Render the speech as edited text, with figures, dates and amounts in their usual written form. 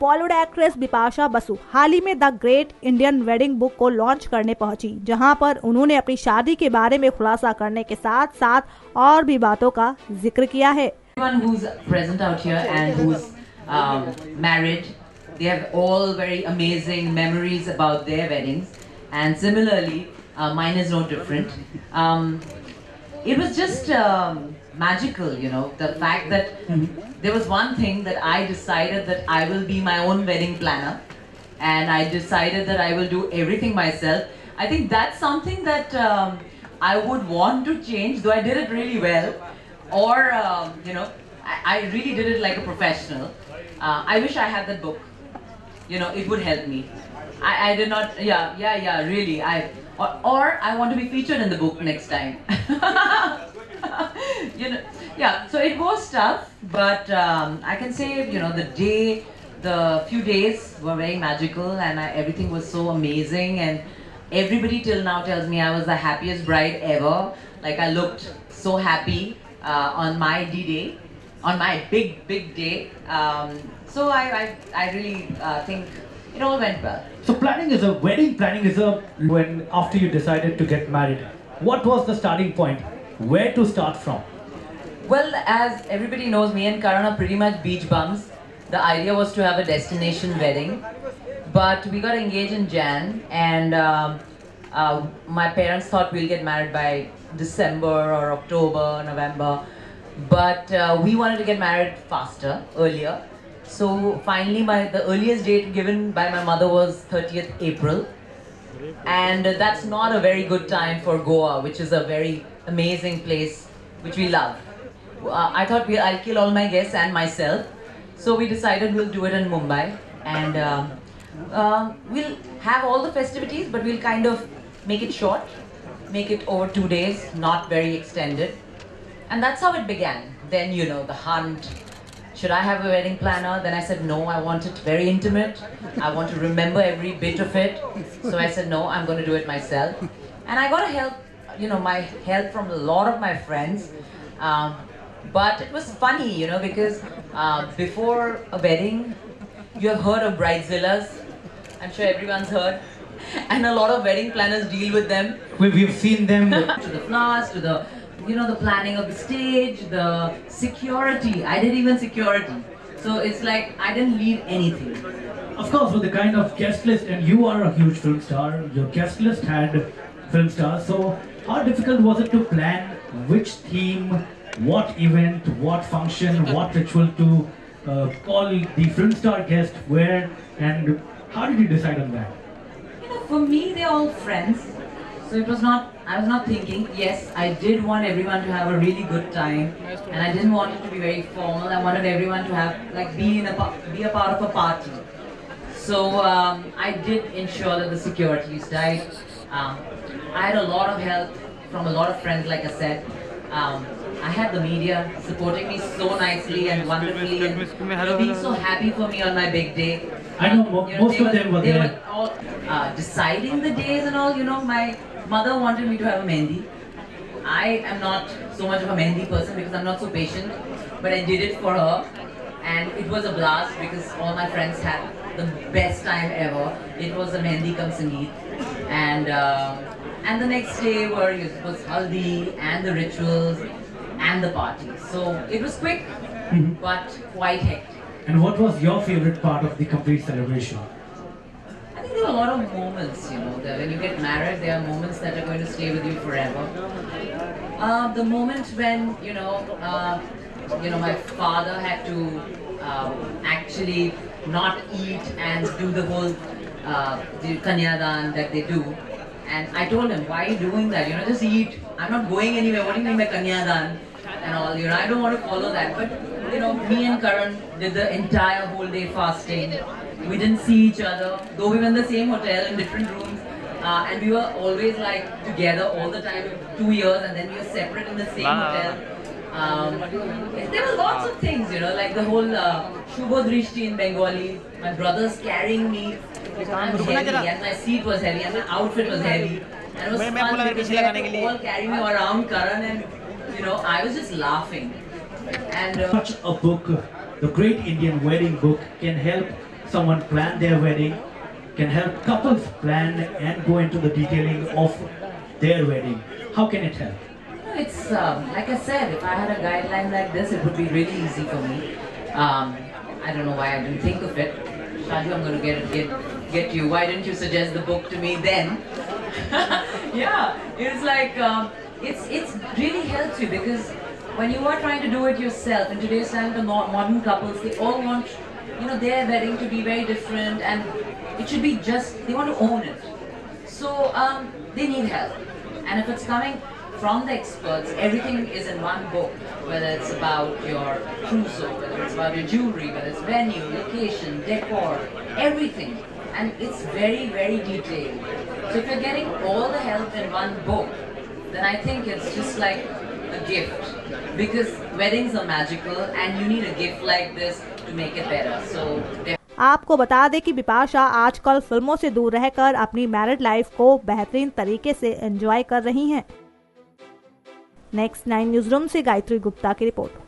Bollywood actress Bipasha Basu हाल ही में the great Indian wedding book को launch करने पहुंची, जहां पर उन्होंने अपनी शादी के बारे में खुलासा करने के साथ साथ और भी बातों का जिक्र किया है। Everyone who's present out here and who's married, they have all very amazing memories about their weddings, and similarly, mine is no different. It was just magical, you know, the fact that there was one thing that I decided that I will be my own wedding planner, and I decided that I will do everything myself. I think that's something that I would want to change, though I did it really well. Or, you know, I really did it like a professional. I wish I had that book. You know, it would help me. I did not, really. Or I want to be featured in the book next time. You know, yeah, so it was tough, but I can say, you know, the few days were very magical, and everything was so amazing, and everybody till now tells me I was the happiest bride ever. Like, I looked so happy on my D-Day, on my big day. So I really think it all went well. So wedding planning is when after you decided to get married, what was the starting point? Where to start from? Well, as everybody knows, me and Karan are pretty much beach bums. The idea was to have a destination wedding, but we got engaged in Jan, and my parents thought we'll get married by December or October, November, but we wanted to get married faster, earlier. So finally the earliest date given by my mother was 30th April, and that's not a very good time for Goa, which is a very amazing place which we love. I thought I'll kill all my guests and myself, so we decided we'll do it in Mumbai, and we'll have all the festivities, but we'll kind of make it short, make it over 2 days, not very extended. And that's how it began. Then, you know, the hunt. Should I have a wedding planner? Then I said no, I want it very intimate. I want to remember every bit of it. So I said no, I'm going to do it myself. And I got help, you know, my help from a lot of my friends. But it was funny, you know, because before a wedding, you have heard of bridezillas. I'm sure everyone's heard. And a lot of wedding planners deal with them. We've seen them. To the flowers, to the, you know, the planning of the stage, the security. I did even security. So it's like I didn't leave anything. Of course, with the kind of guest list, and you are a huge film star, your guest list had film stars. So how difficult was it to plan which theme, what event, what function, what ritual to call the film star guest where, and how did you decide on that? You know, for me, they're all friends. So it was not, I was not thinking, yes, I did want everyone to have a really good time, and I didn't want it to be very formal. I wanted everyone to have, like, be a part of a party. So I did ensure that the security is tight. I had a lot of help from a lot of friends, like I said. I had the media supporting me so nicely and wonderfully, and being so happy for me on my big day. I know most of them were there. They were all deciding the days and all. You know, my mother wanted me to have a mehndi. I am not so much of a mehndi person because I'm not so patient, but I did it for her, and it was a blast because all my friends had the best time ever. It was a mehndi cum sangeet, and the next day was haldi and the rituals and the party. So it was quick, but quite hectic. And what was your favorite part of the complete celebration? I think there were a lot of moments, you know, that when you get married, there are moments that are going to stay with you forever. The moment when, you know, my father had to actually not eat and do the whole the kanyadan that they do. And I told him, why are you doing that? You know, just eat. I'm not going anywhere. What do you mean by kanyadan and all? You know, I don't want to follow that. But, you know, me and Karan did the entire whole day fasting. We didn't see each other, though we were in the same hotel in different rooms. And we were always like together all the time, 2 years, and then we were separate in the same hotel. There were lots of things, you know, like the whole Shubho Drishti in Bengali. My brothers carrying me. I'm heavy, and my seat was heavy, and my outfit was heavy. And it was fun because they had all carry me around Karan, and, you know, I was just laughing. And such a book, the Great Indian Wedding Book, can help someone plan their wedding, can help couples plan and go into the detailing of their wedding. How can it help? It's like I said, if I had a guideline like this, it would be really easy for me. I don't know why I didn't think of it. Shaju, I'm going to get you. Why didn't you suggest the book to me then? Yeah, it's like it's really helps you, because when you are trying to do it yourself in today's time, the modern couples, they all want their wedding to be very different, and it should be just, they want to own it. So they need help, and if it's coming from the experts, everything is in one book, whether it's about your trousseau, whether it's about your jewelry, whether it's venue, location, decor, everything. And it's very, very detailed. So if you're getting all the help in one book, then I think it's just like a gift. Because weddings are magical and you need a gift like this to make it better. So आपको बता दें कि बिपाशा आजकल फिल्मों से दूर रहकर अपनी मैरिड लाइफ को बेहतरीन तरीके से एंजॉय कर रही हैं। नेक्स्ट 9 न्यूज़ रूम से गायत्री गुप्ता की रिपोर्ट।